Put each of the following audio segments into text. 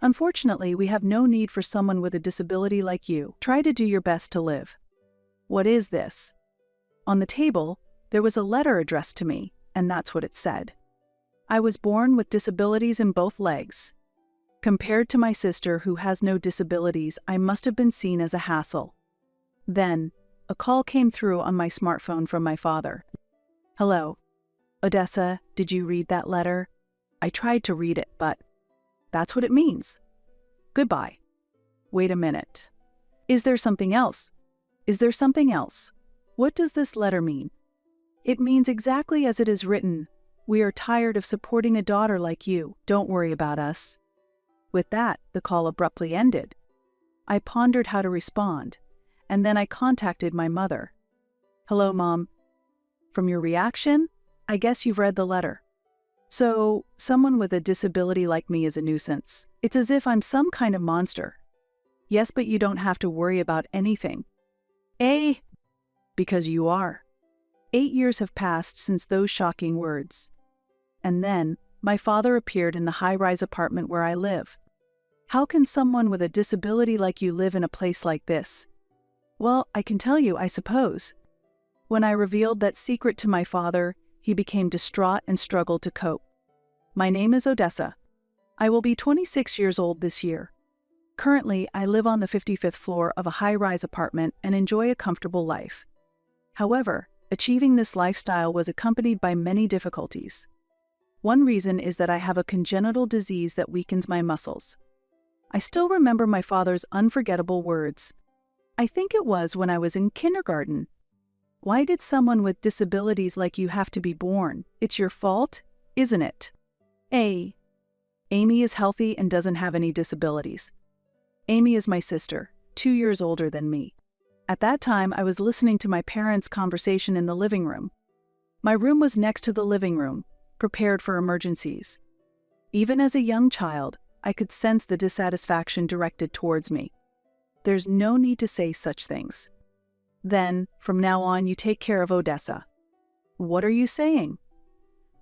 Unfortunately, we have no need for someone with a disability like you. Try to do your best to live. What is this? On the table, there was a letter addressed to me, and that's what it said. I was born with disabilities in both legs. Compared to my sister who has no disabilities, I must have been seen as a hassle. Then, a call came through on my smartphone from my father. Hello. Odessa, did you read that letter? I tried to read it, but that's what it means. Goodbye. Wait a minute. Is there something else? Is there something else? What does this letter mean? It means exactly as it is written. We are tired of supporting a daughter like you. Don't worry about us. With that, the call abruptly ended. I pondered how to respond, and then I contacted my mother. Hello, Mom. From your reaction, I guess you've read the letter. So, someone with a disability like me is a nuisance. It's as if I'm some kind of monster. Yes, but you don't have to worry about anything. Because you are. 8 years have passed since those shocking words. And then, my father appeared in the high-rise apartment where I live. How can someone with a disability like you live in a place like this? Well, I can tell you, I suppose. When I revealed that secret to my father, he became distraught and struggled to cope. My name is Odessa. I will be 26 years old this year. Currently, I live on the 55th floor of a high-rise apartment and enjoy a comfortable life. However, achieving this lifestyle was accompanied by many difficulties. One reason is that I have a congenital disease that weakens my muscles. I still remember my father's unforgettable words. I think it was when I was in kindergarten. Why did someone with disabilities like you have to be born? It's your fault, isn't it? Amy is healthy and doesn't have any disabilities. Amy is my sister, 2 years older than me. At that time, I was listening to my parents' conversation in the living room. My room was next to the living room, prepared for emergencies. Even as a young child, I could sense the dissatisfaction directed towards me. There's no need to say such things. Then, from now on, you take care of Odessa. What are you saying?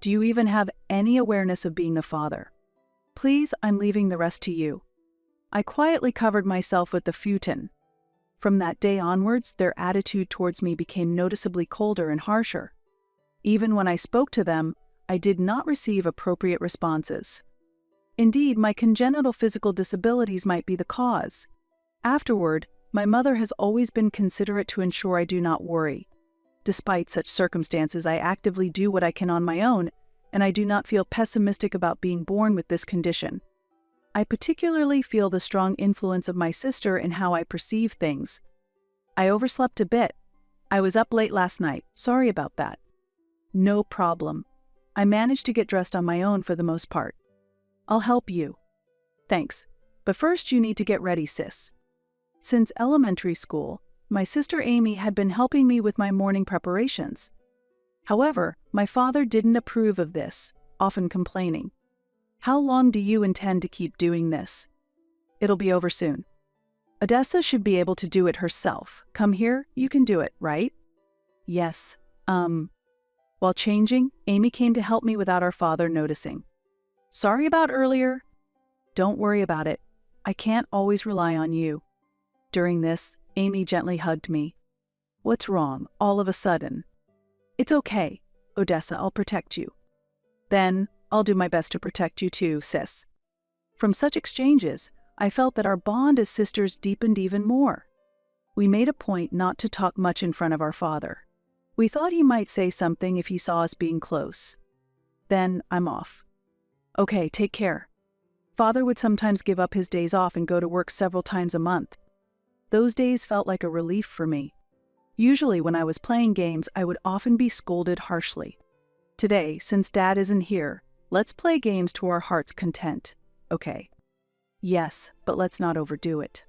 Do you even have any awareness of being a father? Please, I'm leaving the rest to you. I quietly covered myself with the futon. From that day onwards, their attitude towards me became noticeably colder and harsher. Even when I spoke to them, I did not receive appropriate responses. Indeed, my congenital physical disabilities might be the cause. Afterward, my mother has always been considerate to ensure I do not worry. Despite such circumstances, I actively do what I can on my own, and I do not feel pessimistic about being born with this condition. I particularly feel the strong influence of my sister in how I perceive things. I overslept a bit. I was up late last night. Sorry about that. No problem. I managed to get dressed on my own for the most part. I'll help you. Thanks. But first you need to get ready, sis. Since elementary school, my sister Amy had been helping me with my morning preparations. However, my father didn't approve of this, often complaining. How long do you intend to keep doing this? It'll be over soon. Odessa should be able to do it herself. Come here, you can do it, right? Yes. While changing, Amy came to help me without our father noticing. Sorry about earlier. Don't worry about it. I can't always rely on you. During this, Amy gently hugged me. What's wrong, all of a sudden? It's okay, Odessa, I'll protect you. Then, I'll do my best to protect you too, sis. From such exchanges, I felt that our bond as sisters deepened even more. We made a point not to talk much in front of our father. We thought he might say something if he saw us being close. Then, I'm off. Okay, take care. Father would sometimes give up his days off and go to work several times a month. Those days felt like a relief for me. Usually when I was playing games, I would often be scolded harshly. Today, since Dad isn't here, let's play games to our heart's content. Okay. Yes, but let's not overdo it.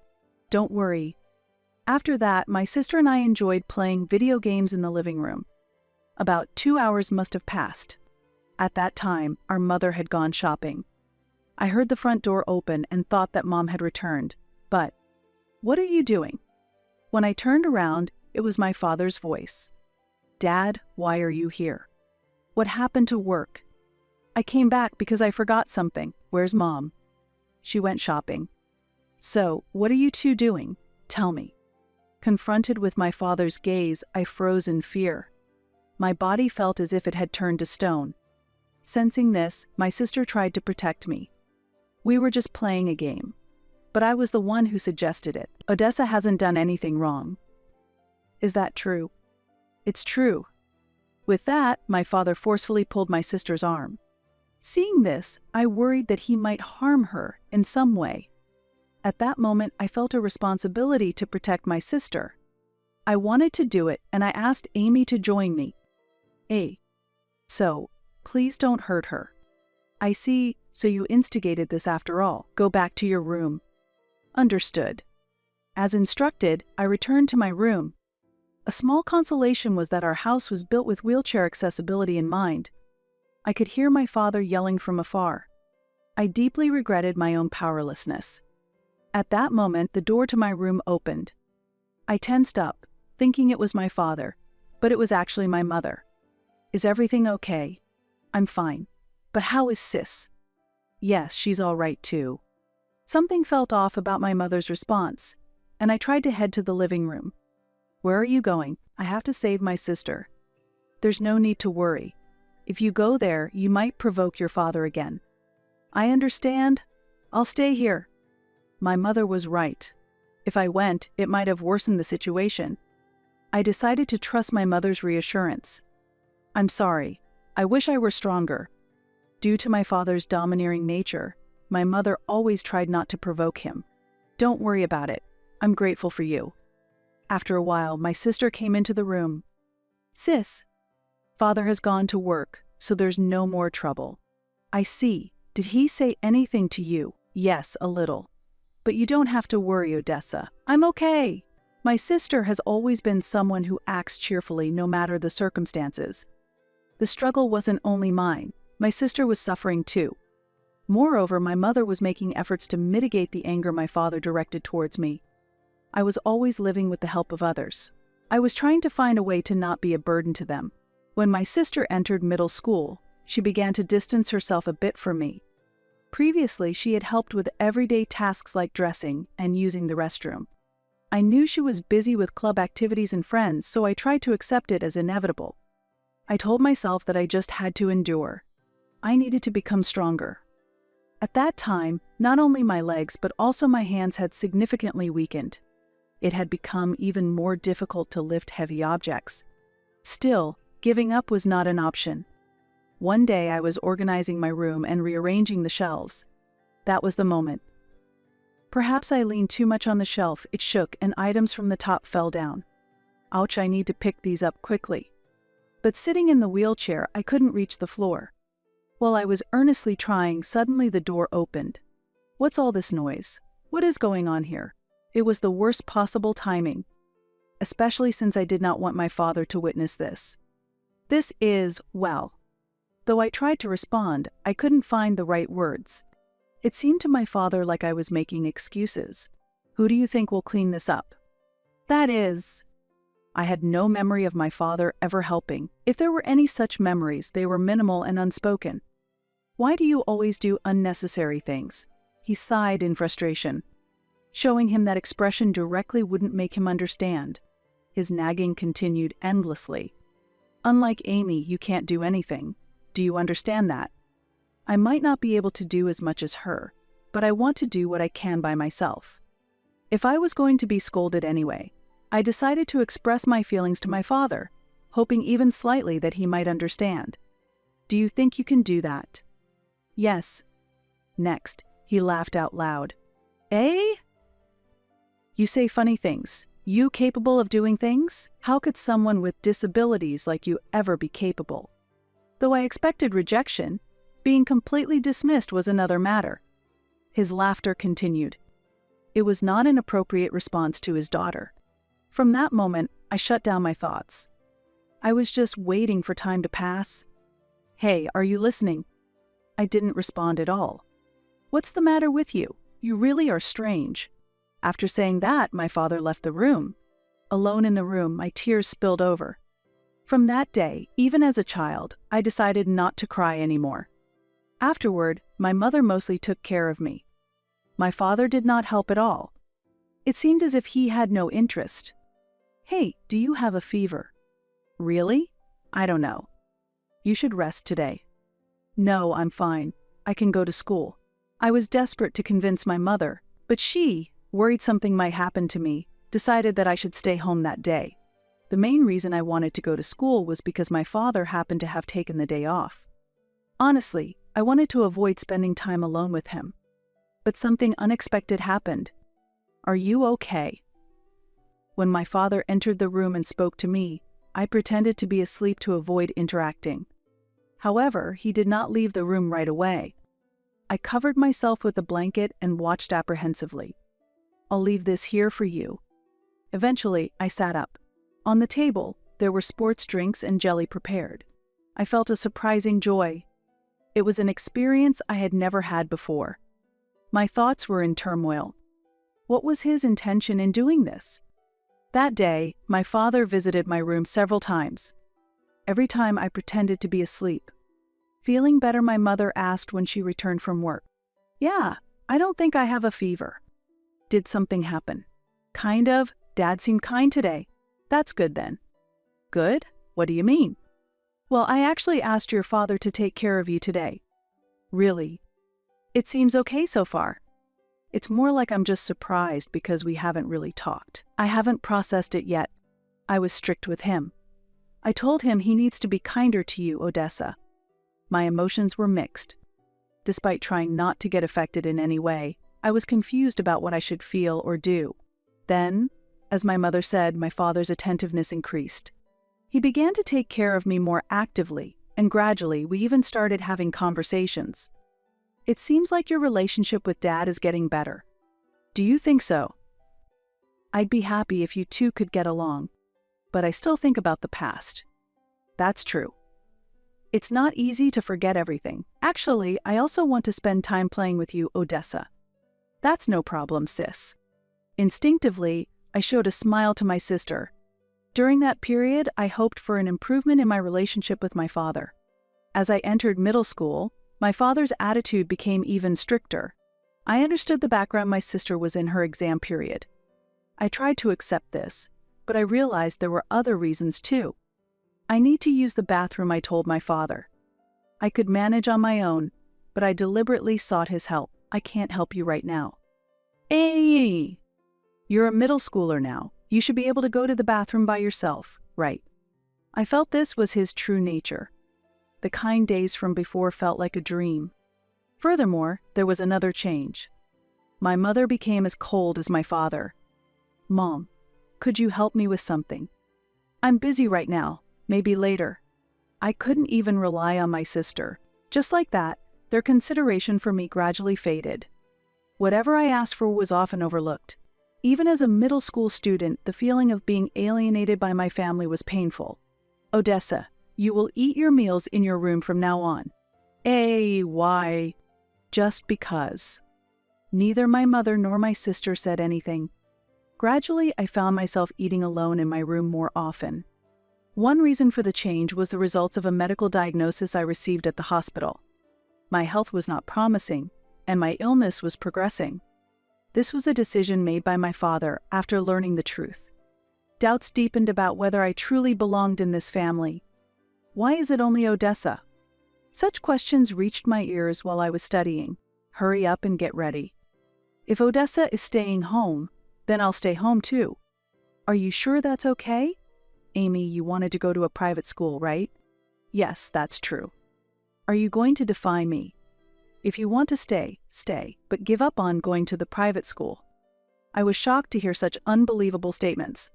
Don't worry. After that, my sister and I enjoyed playing video games in the living room. About 2 hours must have passed. At that time, our mother had gone shopping. I heard the front door open and thought that Mom had returned. But, what are you doing? When I turned around, it was my father's voice. Dad, why are you here? What happened to work? I came back because I forgot something. Where's Mom? She went shopping. So, what are you two doing? Tell me. Confronted with my father's gaze, I froze in fear. My body felt as if it had turned to stone. Sensing this, my sister tried to protect me. We were just playing a game. But I was the one who suggested it. Odessa hasn't done anything wrong. Is that true? It's true. With that, my father forcefully pulled my sister's arm. Seeing this, I worried that he might harm her in some way. At that moment, I felt a responsibility to protect my sister. I wanted to do it, and I asked Amy to join me. So, please don't hurt her. I see, so you instigated this after all. Go back to your room. Understood. As instructed, I returned to my room. A small consolation was that our house was built with wheelchair accessibility in mind. I could hear my father yelling from afar. I deeply regretted my own powerlessness. At that moment, the door to my room opened. I tensed up, thinking it was my father, but it was actually my mother. Is everything okay? I'm fine. But how is Sis? Yes, she's all right too. Something felt off about my mother's response, and I tried to head to the living room. Where are you going? I have to save my sister. There's no need to worry. If you go there, you might provoke your father again. I understand. I'll stay here. My mother was right. If I went, it might have worsened the situation. I decided to trust my mother's reassurance. I'm sorry. I wish I were stronger. Due to my father's domineering nature, my mother always tried not to provoke him. Don't worry about it. I'm grateful for you. After a while, my sister came into the room. Sis, father has gone to work, so there's no more trouble. I see. Did he say anything to you? Yes, a little. But you don't have to worry, Odessa. I'm okay. My sister has always been someone who acts cheerfully no matter the circumstances. The struggle wasn't only mine. My sister was suffering too. Moreover, my mother was making efforts to mitigate the anger my father directed towards me. I was always living with the help of others. I was trying to find a way to not be a burden to them. When my sister entered middle school, she began to distance herself a bit from me. Previously, she had helped with everyday tasks like dressing and using the restroom. I knew she was busy with club activities and friends, so I tried to accept it as inevitable. I told myself that I just had to endure. I needed to become stronger. At that time, not only my legs but also my hands had significantly weakened. It had become even more difficult to lift heavy objects. Still, giving up was not an option. One day I was organizing my room and rearranging the shelves. That was the moment. Perhaps I leaned too much on the shelf, it shook, and items from the top fell down. Ouch, I need to pick these up quickly. But sitting in the wheelchair, I couldn't reach the floor. While I was earnestly trying, suddenly the door opened. What's all this noise? What is going on here? It was the worst possible timing, especially since I did not want my father to witness this. This is, well. Though I tried to respond, I couldn't find the right words. It seemed to my father like I was making excuses. Who do you think will clean this up? That is... I had no memory of my father ever helping. If there were any such memories, they were minimal and unspoken. Why do you always do unnecessary things? He sighed in frustration. Showing him that expression directly wouldn't make him understand. His nagging continued endlessly. Unlike Amy, you can't do anything. Do you understand that? I might not be able to do as much as her, but I want to do what I can by myself. If I was going to be scolded anyway, I decided to express my feelings to my father, hoping even slightly that he might understand. Do you think you can do that? Yes. Next, he laughed out loud. Eh? You say funny things. You capable of doing things? How could someone with disabilities like you ever be capable? Though I expected rejection, being completely dismissed was another matter. His laughter continued. It was not an appropriate response to his daughter. From that moment, I shut down my thoughts. I was just waiting for time to pass. Hey, are you listening? I didn't respond at all. What's the matter with you? You really are strange. After saying that, my father left the room. Alone in the room, my tears spilled over. From that day, even as a child, I decided not to cry anymore. Afterward, my mother mostly took care of me. My father did not help at all. It seemed as if he had no interest. "Hey, do you have a fever?" "Really? I don't know. You should rest today." "No, I'm fine. I can go to school." I was desperate to convince my mother, but she, worried something might happen to me, decided that I should stay home that day. The main reason I wanted to go to school was because my father happened to have taken the day off. Honestly, I wanted to avoid spending time alone with him. But something unexpected happened. "Are you okay?" When my father entered the room and spoke to me, I pretended to be asleep to avoid interacting. However, he did not leave the room right away. I covered myself with a blanket and watched apprehensively. "I'll leave this here for you." Eventually, I sat up. On the table, there were sports drinks and jelly prepared. I felt a surprising joy. It was an experience I had never had before. My thoughts were in turmoil. What was his intention in doing this? That day, my father visited my room several times. Every time I pretended to be asleep. Feeling better, my mother asked when she returned from work. "Yeah, I don't think I have a fever." "Did something happen?" "Kind of. Dad seemed kind today." "That's good then." "Good? What do you mean?" "Well, I actually asked your father to take care of you today." "Really? It seems okay so far." "It's more like I'm just surprised because we haven't really talked. I haven't processed it yet. I was strict with him. I told him he needs to be kinder to you, Odessa." My emotions were mixed. Despite trying not to get affected in any way, I was confused about what I should feel or do. Then, as my mother said, my father's attentiveness increased. He began to take care of me more actively, and gradually we even started having conversations. "It seems like your relationship with Dad is getting better. Do you think so?" "I'd be happy if you two could get along. But I still think about the past." "That's true. It's not easy to forget everything. Actually, I also want to spend time playing with you, Odessa." "That's no problem, sis." Instinctively, I showed a smile to my sister. During that period, I hoped for an improvement in my relationship with my father. As I entered middle school, my father's attitude became even stricter. I understood the background my sister was in her exam period. I tried to accept this, but I realized there were other reasons too. "I need to use the bathroom," I told my father. I could manage on my own, but I deliberately sought his help. "I can't help you right now." "Hey! You're a middle schooler now. You should be able to go to the bathroom by yourself, right?" I felt this was his true nature. The kind days from before felt like a dream. Furthermore, there was another change. My mother became as cold as my father. "Mom, could you help me with something?" "I'm busy right now. Maybe later." I couldn't even rely on my sister. Just like that, their consideration for me gradually faded. Whatever I asked for was often overlooked. Even as a middle school student, the feeling of being alienated by my family was painful. "Odessa, you will eat your meals in your room from now on." Why? Just because. Neither my mother nor my sister said anything. Gradually, I found myself eating alone in my room more often. One reason for the change was the results of a medical diagnosis I received at the hospital. My health was not promising, and my illness was progressing. This was a decision made by my father after learning the truth. Doubts deepened about whether I truly belonged in this family. Why is it only Odessa? Such questions reached my ears while I was studying. Hurry up and get ready. If Odessa is staying home, then I'll stay home too. Are you sure that's okay? Amy, you wanted to go to a private school, right? Yes, that's true. Are you going to defy me? If you want to stay, stay, but give up on going to the private school. I was shocked to hear such unbelievable statements.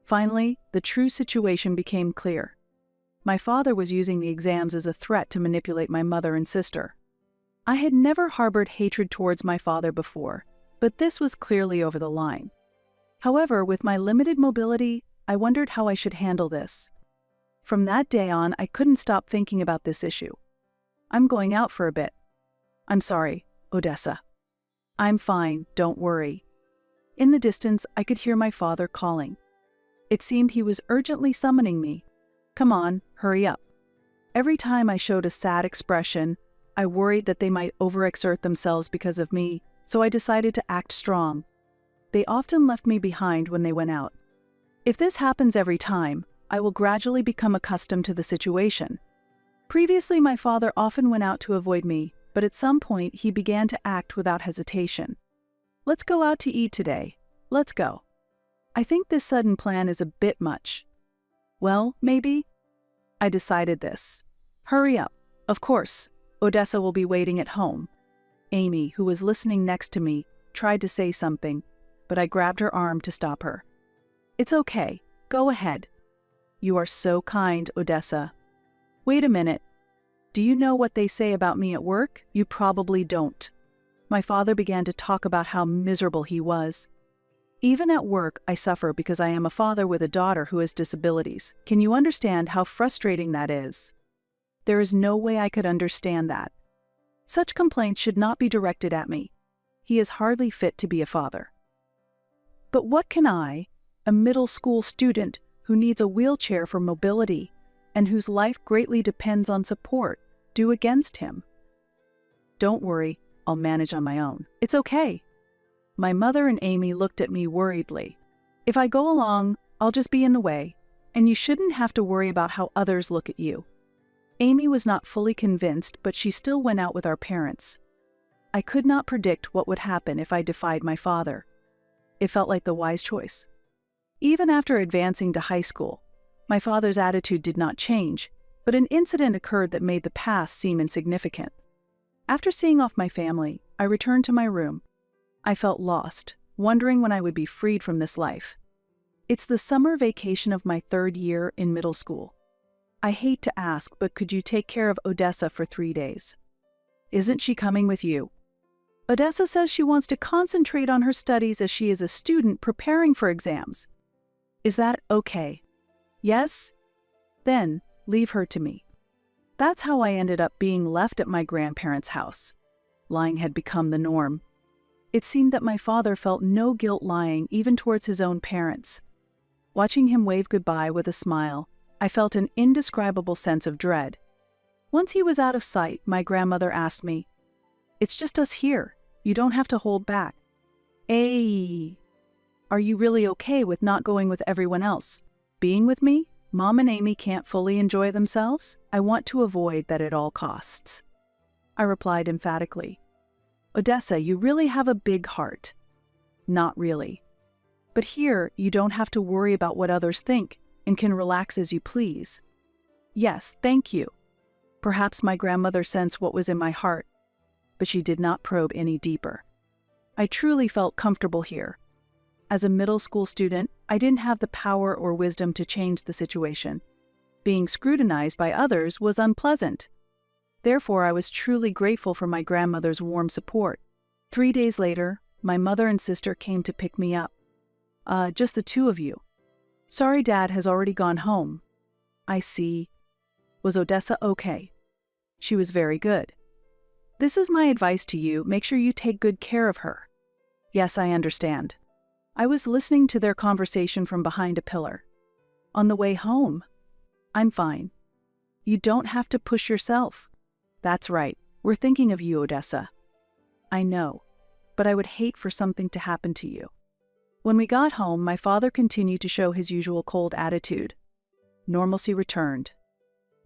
Finally, the true situation became clear. My father was using the exams as a threat to manipulate my mother and sister. I had never harbored hatred towards my father before, but this was clearly over the line. However, with my limited mobility, I wondered how I should handle this. From that day on, I couldn't stop thinking about this issue. "I'm going out for a bit." "I'm sorry, Odessa." "I'm fine, don't worry." In the distance, I could hear my father calling. It seemed he was urgently summoning me. "Come on, hurry up." Every time I showed a sad expression, I worried that they might overexert themselves because of me, so I decided to act strong. They often left me behind when they went out. If this happens every time, I will gradually become accustomed to the situation. Previously, my father often went out to avoid me, but at some point he began to act without hesitation. Let's go out to eat today. Let's go. I think this sudden plan is a bit much. Well, maybe. I decided this. Hurry up. Of course, Odessa will be waiting at home. Amy, who was listening next to me, tried to say something, but I grabbed her arm to stop her. It's okay. Go ahead. You are so kind, Odessa. Wait a minute. Do you know what they say about me at work? You probably don't. My father began to talk about how miserable he was. Even at work, I suffer because I am a father with a daughter who has disabilities. Can you understand how frustrating that is? There is no way I could understand that. Such complaints should not be directed at me. He is hardly fit to be a father. But what can I, a middle school student who needs a wheelchair for mobility and whose life greatly depends on support, do against him? Don't worry, I'll manage on my own. It's okay. My mother and Amy looked at me worriedly. If I go along, I'll just be in the way, and you shouldn't have to worry about how others look at you. Amy was not fully convinced, but she still went out with our parents. I could not predict what would happen if I defied my father. It felt like the wise choice. Even after advancing to high school, my father's attitude did not change, but an incident occurred that made the past seem insignificant. After seeing off my family, I returned to my room. I felt lost, wondering when I would be freed from this life. It's the summer vacation of my 3rd year in middle school. I hate to ask, but could you take care of Odessa for 3 days? Isn't she coming with you? Odessa says she wants to concentrate on her studies as she is a student preparing for exams. Is that okay? Yes? Then, leave her to me. That's how I ended up being left at my grandparents' house. Lying had become the norm. It seemed that my father felt no guilt lying even towards his own parents. Watching him wave goodbye with a smile, I felt an indescribable sense of dread. Once he was out of sight, my grandmother asked me, "It's just us here. You don't have to hold back." Hey, are you really okay with not going with everyone else? Being with me? Mom and Amy can't fully enjoy themselves? I want to avoid that at all costs. I replied emphatically. Odessa, you really have a big heart. Not really. But here, you don't have to worry about what others think and can relax as you please. Yes, thank you. Perhaps my grandmother sensed what was in my heart, but she did not probe any deeper. I truly felt comfortable here. As a middle school student, I didn't have the power or wisdom to change the situation. Being scrutinized by others was unpleasant. Therefore, I was truly grateful for my grandmother's warm support. 3 days later, my mother and sister came to pick me up. Just the 2 of you. Sorry, Dad has already gone home. I see. Was Odessa okay? She was very good. This is my advice to you, make sure you take good care of her. Yes, I understand. I was listening to their conversation from behind a pillar. On the way home, I'm fine. You don't have to push yourself. That's right, we're thinking of you, Odessa. I know, but I would hate for something to happen to you. When we got home, my father continued to show his usual cold attitude. Normalcy returned.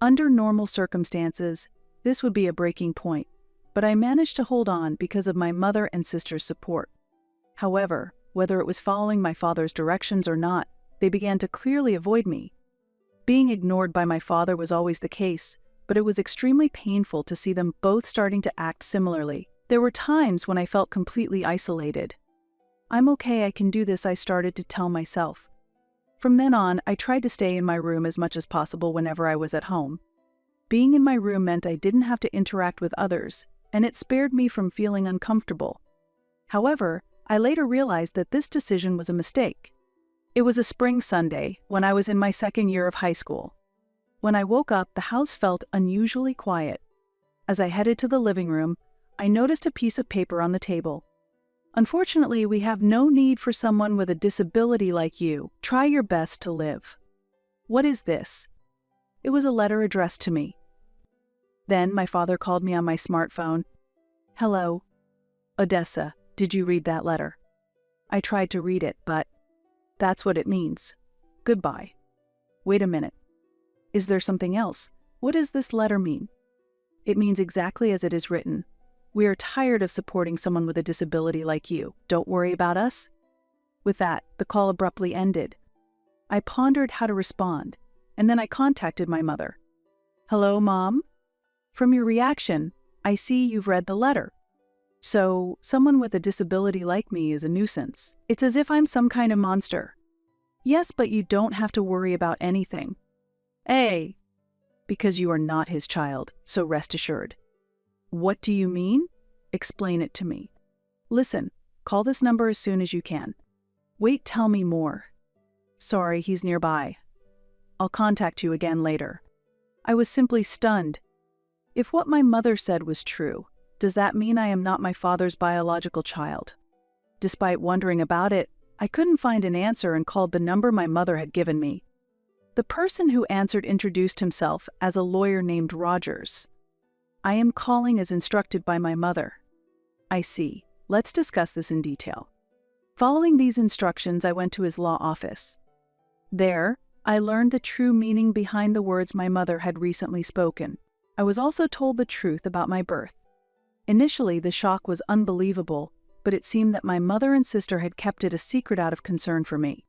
Under normal circumstances, this would be a breaking point, but I managed to hold on because of my mother and sister's support. However, whether it was following my father's directions or not, they began to clearly avoid me. Being ignored by my father was always the case, but it was extremely painful to see them both starting to act similarly. There were times when I felt completely isolated. I'm okay, I can do this, I started to tell myself. From then on, I tried to stay in my room as much as possible whenever I was at home. Being in my room meant I didn't have to interact with others, and it spared me from feeling uncomfortable. However, I later realized that this decision was a mistake. It was a spring Sunday when I was in my 2nd year of high school. When I woke up, the house felt unusually quiet. As I headed to the living room, I noticed a piece of paper on the table. Unfortunately, we have no need for someone with a disability like you. Try your best to live. What is this? It was a letter addressed to me. Then my father called me on my smartphone. Hello, Odessa. Did you read that letter? I tried to read it, but that's what it means. Goodbye. Wait a minute. Is there something else? What does this letter mean? It means exactly as it is written. We are tired of supporting someone with a disability like you. Don't worry about us. With that, the call abruptly ended. I pondered how to respond, and then I contacted my mother. Hello, Mom? From your reaction, I see you've read the letter. So, someone with a disability like me is a nuisance. It's as if I'm some kind of monster. Yes, but you don't have to worry about anything. Because you are not his child, so rest assured. What do you mean? Explain it to me. Listen, call this number as soon as you can. Wait, tell me more. Sorry, he's nearby. I'll contact you again later. I was simply stunned. If what my mother said was true, does that mean I am not my father's biological child? Despite wondering about it, I couldn't find an answer and called the number my mother had given me. The person who answered introduced himself as a lawyer named Rogers. I am calling as instructed by my mother. I see. Let's discuss this in detail. Following these instructions, I went to his law office. There, I learned the true meaning behind the words my mother had recently spoken. I was also told the truth about my birth. Initially, the shock was unbelievable, but it seemed that my mother and sister had kept it a secret out of concern for me.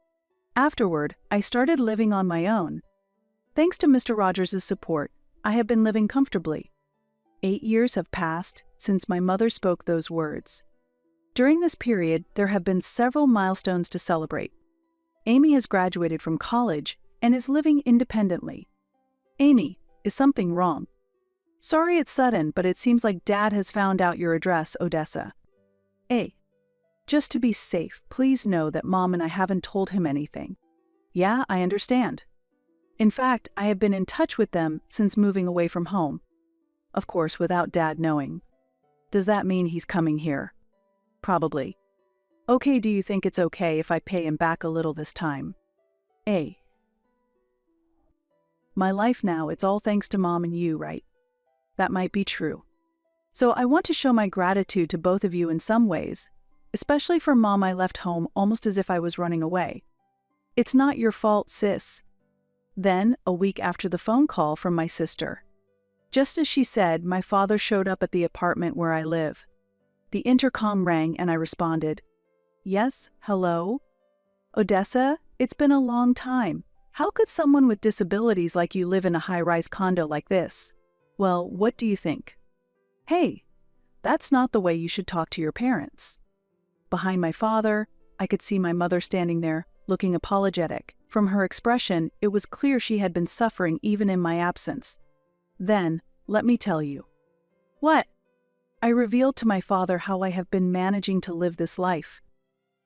Afterward, I started living on my own. Thanks to Mr. Rogers' support, I have been living comfortably. 8 years have passed since my mother spoke those words. During this period, there have been several milestones to celebrate. Amy has graduated from college and is living independently. Amy, is something wrong? Sorry it's sudden, but it seems like Dad has found out your address, Odessa. Just to be safe, please know that Mom and I haven't told him anything. Yeah, I understand. In fact, I have been in touch with them since moving away from home. Of course, without Dad knowing. Does that mean he's coming here? Probably. Okay, do you think it's okay if I pay him back a little this time? My life now, it's all thanks to Mom and you, right? That might be true. So I want to show my gratitude to both of you in some ways. Especially for Mom, I left home almost as if I was running away. It's not your fault, sis. Then, a week after the phone call from my sister. Just as she said, my father showed up at the apartment where I live. The intercom rang and I responded. Yes, hello? Odessa, it's been a long time. How could someone with disabilities like you live in a high-rise condo like this? Well, what do you think? Hey, that's not the way you should talk to your parents. Behind my father, I could see my mother standing there, looking apologetic. From her expression, it was clear she had been suffering even in my absence. Then, let me tell you. What? I revealed to my father how I have been managing to live this life.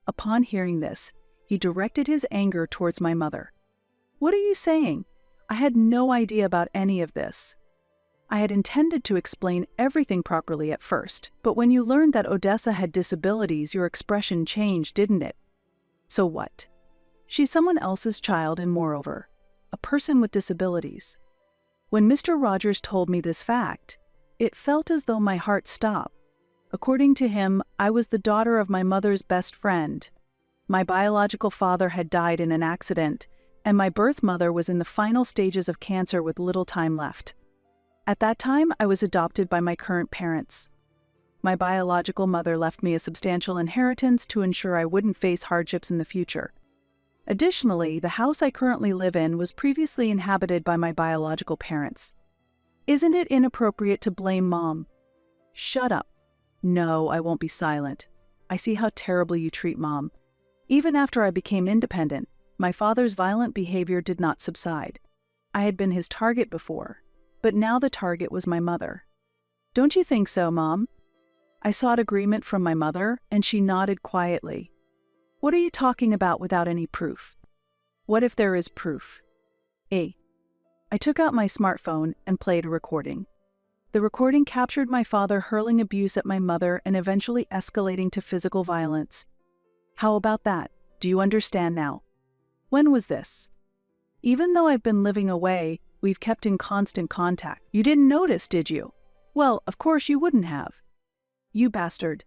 Upon hearing this, he directed his anger towards my mother. What are you saying? I had no idea about any of this. I had intended to explain everything properly at first, but when you learned that Odessa had disabilities, your expression changed, didn't it? So what? She's someone else's child and, moreover, a person with disabilities. When Mr. Rogers told me this fact, it felt as though my heart stopped. According to him, I was the daughter of my mother's best friend. My biological father had died in an accident, and my birth mother was in the final stages of cancer with little time left. At that time, I was adopted by my current parents. My biological mother left me a substantial inheritance to ensure I wouldn't face hardships in the future. Additionally, the house I currently live in was previously inhabited by my biological parents. Isn't it inappropriate to blame Mom? Shut up. No, I won't be silent. I see how terribly you treat Mom. Even after I became independent, my father's violent behavior did not subside. I had been his target before, but now the target was my mother. Don't you think so, Mom? I sought agreement from my mother, and she nodded quietly. What are you talking about without any proof? What if there is proof? I took out my smartphone and played a recording. The recording captured my father hurling abuse at my mother and eventually escalating to physical violence. How about that? Do you understand now? When was this? Even though I've been living away, we've kept in constant contact. You didn't notice, did you? Well, of course you wouldn't have. You bastard.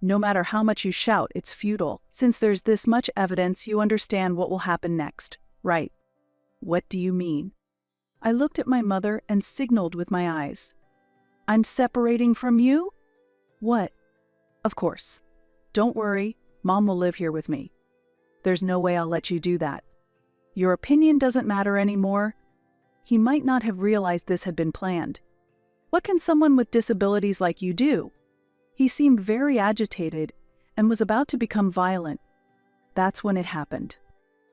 No matter how much you shout, it's futile. Since there's this much evidence, you understand what will happen next, right? What do you mean? I looked at my mother and signaled with my eyes. I'm separating from you? What? Of course. Don't worry, Mom will live here with me. There's no way I'll let you do that. Your opinion doesn't matter anymore. He might not have realized this had been planned. What can someone with disabilities like you do? He seemed very agitated and was about to become violent. That's when it happened.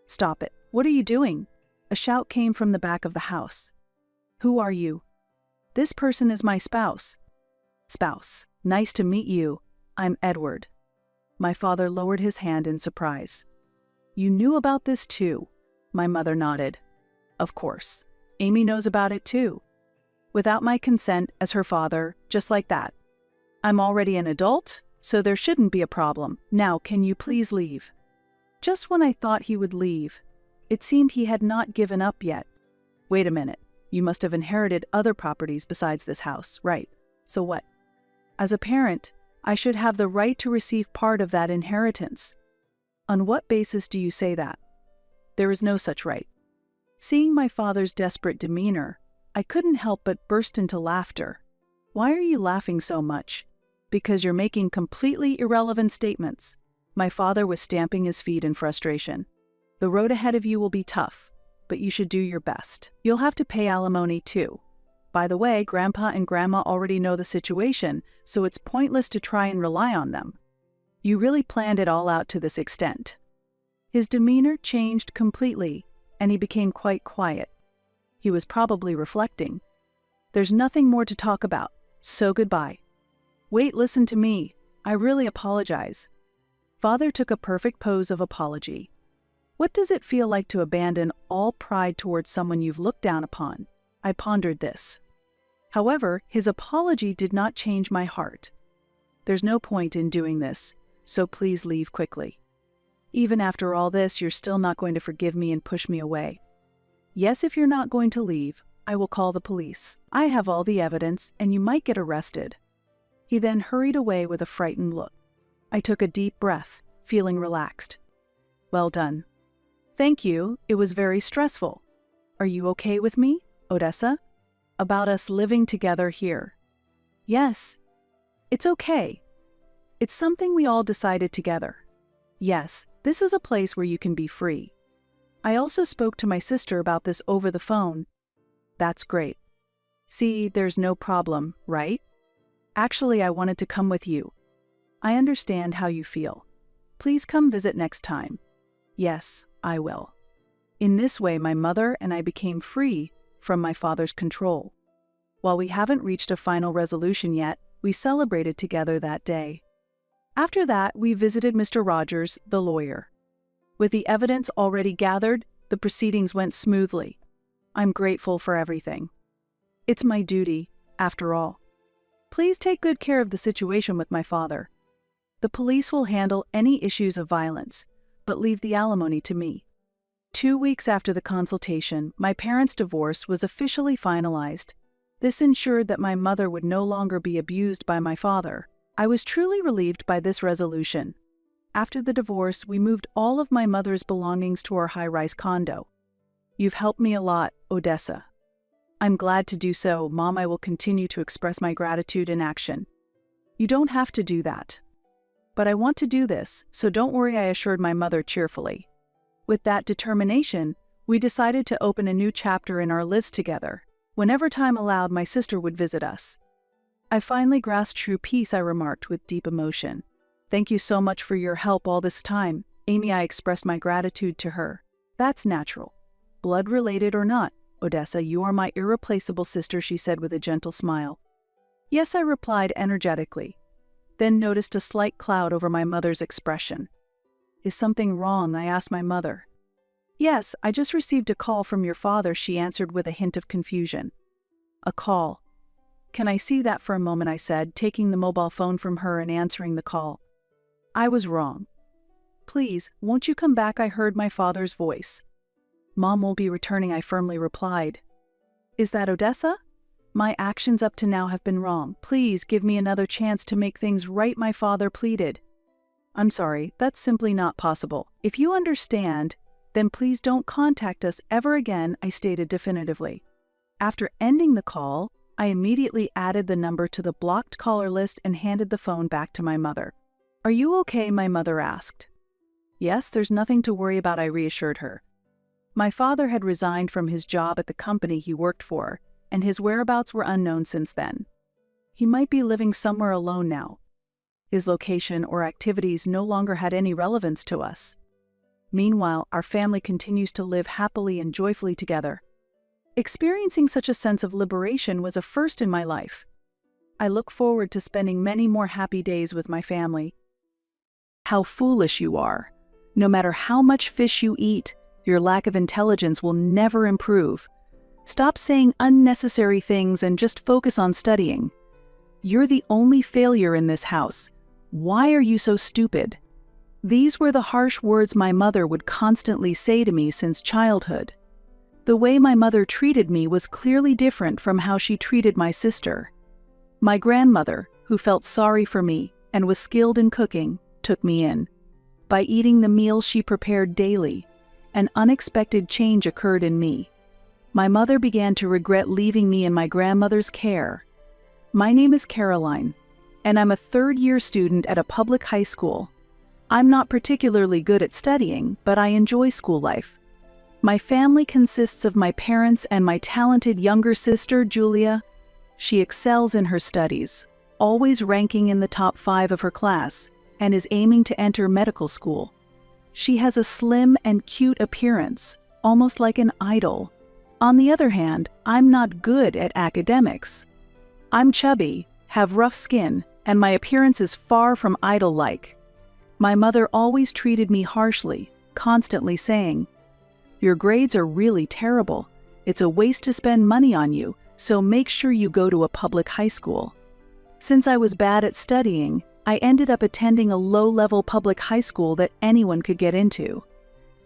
Stop it. What are you doing? A shout came from the back of the house. Who are you? This person is my spouse. Spouse. Nice to meet you. I'm Edward. My father lowered his hand in surprise. You knew about this too? My mother nodded. Of course. Amy knows about it too. Without my consent as her father, just like that. I'm already an adult, so there shouldn't be a problem. Now, can you please leave? Just when I thought he would leave, it seemed he had not given up yet. Wait a minute. You must have inherited other properties besides this house, right? So what? As a parent, I should have the right to receive part of that inheritance. On what basis do you say that? There is no such right. Seeing my father's desperate demeanor, I couldn't help but burst into laughter. Why are you laughing so much? Because you're making completely irrelevant statements. My father was stamping his feet in frustration. The road ahead of you will be tough, but you should do your best. You'll have to pay alimony too. By the way, Grandpa and Grandma already know the situation, so it's pointless to try and rely on them. You really planned it all out to this extent. His demeanor changed completely, and he became quite quiet. He was probably reflecting. There's nothing more to talk about, so goodbye. Wait, listen to me. I really apologize. Father took a perfect pose of apology. What does it feel like to abandon all pride towards someone you've looked down upon? I pondered this. However, his apology did not change my heart. There's no point in doing this, so please leave quickly. Even after all this, you're still not going to forgive me and push me away. Yes, if you're not going to leave, I will call the police. I have all the evidence, and you might get arrested. He then hurried away with a frightened look. I took a deep breath, feeling relaxed. Well done. Thank you, it was very stressful. Are you okay with me, Odessa? About us living together here? Yes. It's okay. It's something we all decided together. Yes, this is a place where you can be free. I also spoke to my sister about this over the phone. That's great. See, there's no problem, right? Actually, I wanted to come with you. I understand how you feel. Please come visit next time. Yes, I will. In this way, my mother and I became free from my father's control. While we haven't reached a final resolution yet, we celebrated together that day. After that, we visited Mr. Rogers, the lawyer. With the evidence already gathered, the proceedings went smoothly. I'm grateful for everything. It's my duty, after all. Please take good care of the situation with my father. The police will handle any issues of violence, but leave the alimony to me. 2 weeks after the consultation, my parents' divorce was officially finalized. This ensured that my mother would no longer be abused by my father. I was truly relieved by this resolution. After the divorce, we moved all of my mother's belongings to our high-rise condo. You've helped me a lot, Odessa. I'm glad to do so, Mom. I will continue to express my gratitude in action. You don't have to do that. But I want to do this, so don't worry, I assured my mother cheerfully. With that determination, we decided to open a new chapter in our lives together. Whenever time allowed, my sister would visit us. I finally grasped true peace, I remarked with deep emotion. Thank you so much for your help all this time, Amy. I expressed my gratitude to her. That's natural. Blood-related or not, Odessa, you are my irreplaceable sister, she said with a gentle smile. Yes, I replied energetically, then noticed a slight cloud over my mother's expression. Is something wrong? I asked my mother. Yes, I just received a call from your father, she answered with a hint of confusion. A call. Can I see that for a moment? I said, taking the mobile phone from her and answering the call. I was wrong. Please, won't you come back? I heard my father's voice. Mom won't be returning, I firmly replied. Is that Odessa? My actions up to now have been wrong. Please give me another chance to make things right, my father pleaded. I'm sorry, that's simply not possible. If you understand, then please don't contact us ever again, I stated definitively. After ending the call, I immediately added the number to the blocked caller list and handed the phone back to my mother. Are you okay? My mother asked. Yes, there's nothing to worry about, I reassured her. My father had resigned from his job at the company he worked for, and his whereabouts were unknown since then. He might be living somewhere alone now. His location or activities no longer had any relevance to us. Meanwhile, our family continues to live happily and joyfully together. Experiencing such a sense of liberation was a first in my life. I look forward to spending many more happy days with my family. How foolish you are. No matter how much fish you eat, your lack of intelligence will never improve. Stop saying unnecessary things and just focus on studying. You're the only failure in this house. Why are you so stupid? These were the harsh words my mother would constantly say to me since childhood. The way my mother treated me was clearly different from how she treated my sister. My grandmother, who felt sorry for me and was skilled in cooking, took me in. By eating the meals she prepared daily, an unexpected change occurred in me. My mother began to regret leaving me in my grandmother's care. My name is Caroline, and I'm a third-year student at a public high school. I'm not particularly good at studying, but I enjoy school life. My family consists of my parents and my talented younger sister, Julia. She excels in her studies, always ranking in the top 5 of her class, and is aiming to enter medical school. She has a slim and cute appearance, almost like an idol. On the other hand, I'm not good at academics. I'm chubby, have rough skin, and my appearance is far from idol-like. My mother always treated me harshly, constantly saying, "Your grades are really terrible. It's a waste to spend money on you, so make sure you go to a public high school." Since I was bad at studying, I ended up attending a low-level public high school that anyone could get into.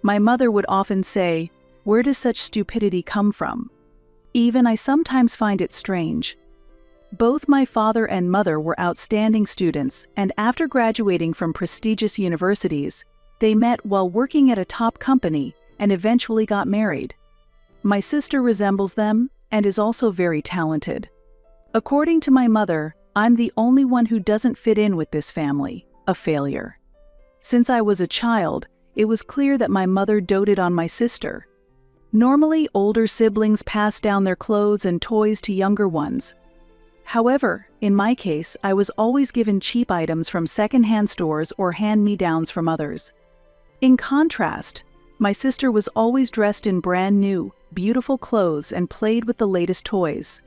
My mother would often say, "Where does such stupidity come from?" Even I sometimes find it strange. Both my father and mother were outstanding students, and after graduating from prestigious universities, they met while working at a top company and eventually got married. My sister resembles them and is also very talented. According to my mother, I'm the only one who doesn't fit in with this family, a failure. Since I was a child, it was clear that my mother doted on my sister. Normally, older siblings pass down their clothes and toys to younger ones. However, in my case, I was always given cheap items from second-hand stores or hand-me-downs from others. In contrast, my sister was always dressed in brand new, beautiful clothes and played with the latest toys.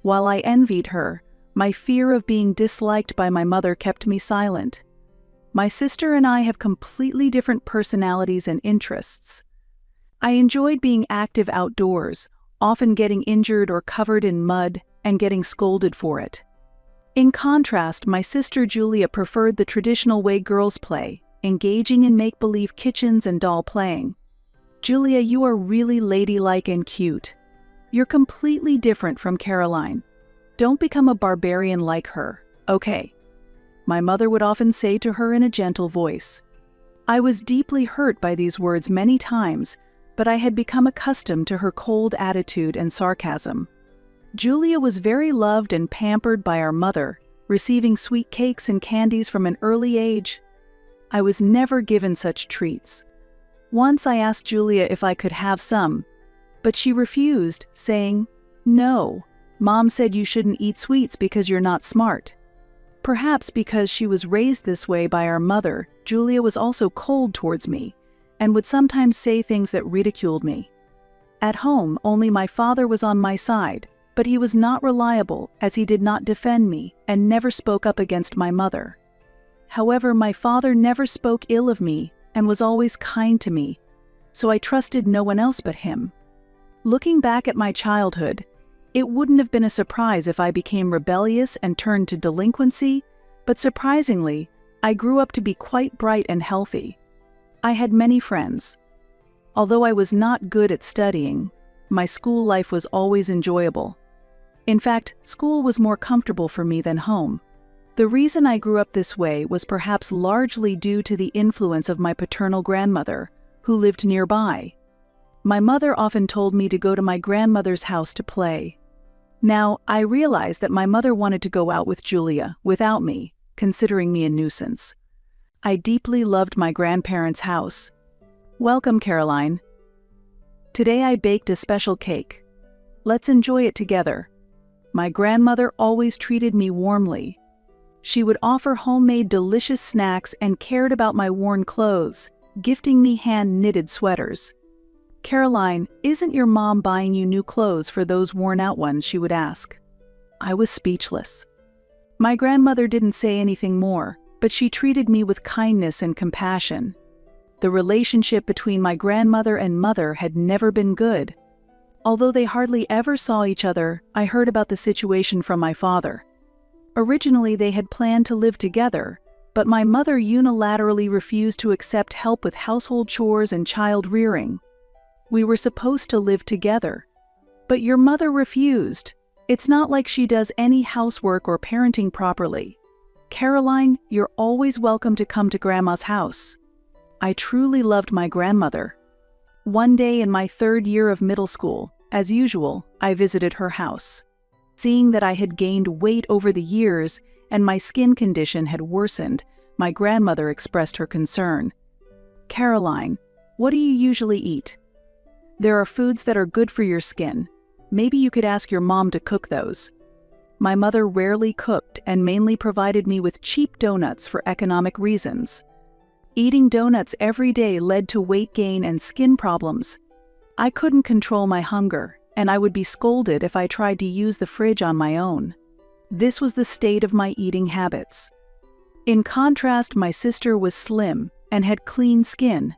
While I envied her, my fear of being disliked by my mother kept me silent. My sister and I have completely different personalities and interests. I enjoyed being active outdoors, often getting injured or covered in mud, and getting scolded for it. In contrast, my sister Julia preferred the traditional way girls play, engaging in make-believe kitchens and doll playing. Julia, you are really ladylike and cute. You're completely different from Caroline. Don't become a barbarian like her, okay? My mother would often say to her in a gentle voice. I was deeply hurt by these words many times, but I had become accustomed to her cold attitude and sarcasm. Julia was very loved and pampered by our mother, receiving sweet cakes and candies from an early age. I was never given such treats. Once I asked Julia if I could have some, but she refused, saying, "No, Mom said you shouldn't eat sweets because you're not smart." Perhaps because she was raised this way by our mother, Julia was also cold towards me, and would sometimes say things that ridiculed me. At home, only my father was on my side, but he was not reliable as he did not defend me and never spoke up against my mother. However, my father never spoke ill of me and was always kind to me, so I trusted no one else but him. Looking back at my childhood, it wouldn't have been a surprise if I became rebellious and turned to delinquency, but surprisingly, I grew up to be quite bright and healthy. I had many friends. Although I was not good at studying, my school life was always enjoyable. In fact, school was more comfortable for me than home. The reason I grew up this way was perhaps largely due to the influence of my paternal grandmother, who lived nearby. My mother often told me to go to my grandmother's house to play. Now, I realized that my mother wanted to go out with Julia without me, considering me a nuisance. I deeply loved my grandparents' house. Welcome, Caroline. Today I baked a special cake. Let's enjoy it together. My grandmother always treated me warmly. She would offer homemade delicious snacks and cared about my worn clothes, gifting me hand-knitted sweaters. Caroline, isn't your mom buying you new clothes for those worn-out ones? She would ask. I was speechless. My grandmother didn't say anything more, but she treated me with kindness and compassion. The relationship between my grandmother and mother had never been good. Although they hardly ever saw each other, I heard about the situation from my father. Originally, they had planned to live together, but my mother unilaterally refused to accept help with household chores and child rearing. We were supposed to live together. But your mother refused. It's not like she does any housework or parenting properly. Caroline, you're always welcome to come to Grandma's house. I truly loved my grandmother. One day in my 3rd year of middle school, as usual, I visited her house. Seeing that I had gained weight over the years and my skin condition had worsened, my grandmother expressed her concern. Caroline, what do you usually eat? There are foods that are good for your skin. Maybe you could ask your mom to cook those. My mother rarely cooked and mainly provided me with cheap donuts for economic reasons. Eating donuts every day led to weight gain and skin problems. I couldn't control my hunger, and I would be scolded if I tried to use the fridge on my own. This was the state of my eating habits. In contrast, my sister was slim and had clean skin.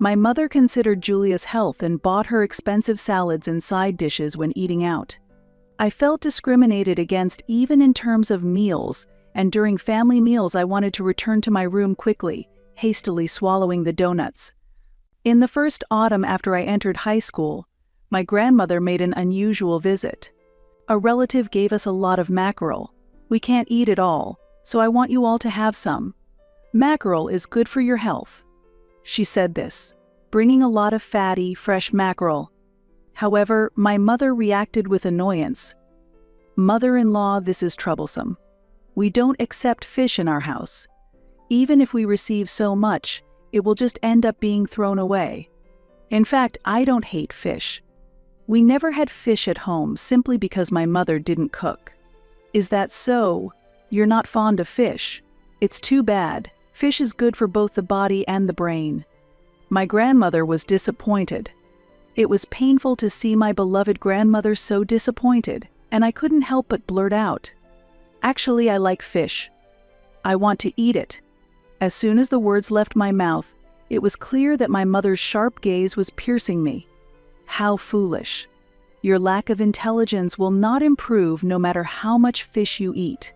My mother considered Julia's health and bought her expensive salads and side dishes when eating out. I felt discriminated against even in terms of meals, and during family meals I wanted to return to my room quickly, hastily swallowing the donuts. In the first autumn after I entered high school, my grandmother made an unusual visit. A relative gave us a lot of mackerel. We can't eat it all, so I want you all to have some. Mackerel is good for your health. She said this, bringing a lot of fatty, fresh mackerel. However, my mother reacted with annoyance. Mother-in-law, this is troublesome. We don't accept fish in our house. Even if we receive so much, it will just end up being thrown away. In fact, I don't hate fish. We never had fish at home simply because my mother didn't cook. Is that so? You're not fond of fish? It's too bad. Fish is good for both the body and the brain. My grandmother was disappointed. It was painful to see my beloved grandmother so disappointed, and I couldn't help but blurt out, "Actually, I like fish. I want to eat it." As soon as the words left my mouth, it was clear that my mother's sharp gaze was piercing me. How foolish. Your lack of intelligence will not improve no matter how much fish you eat.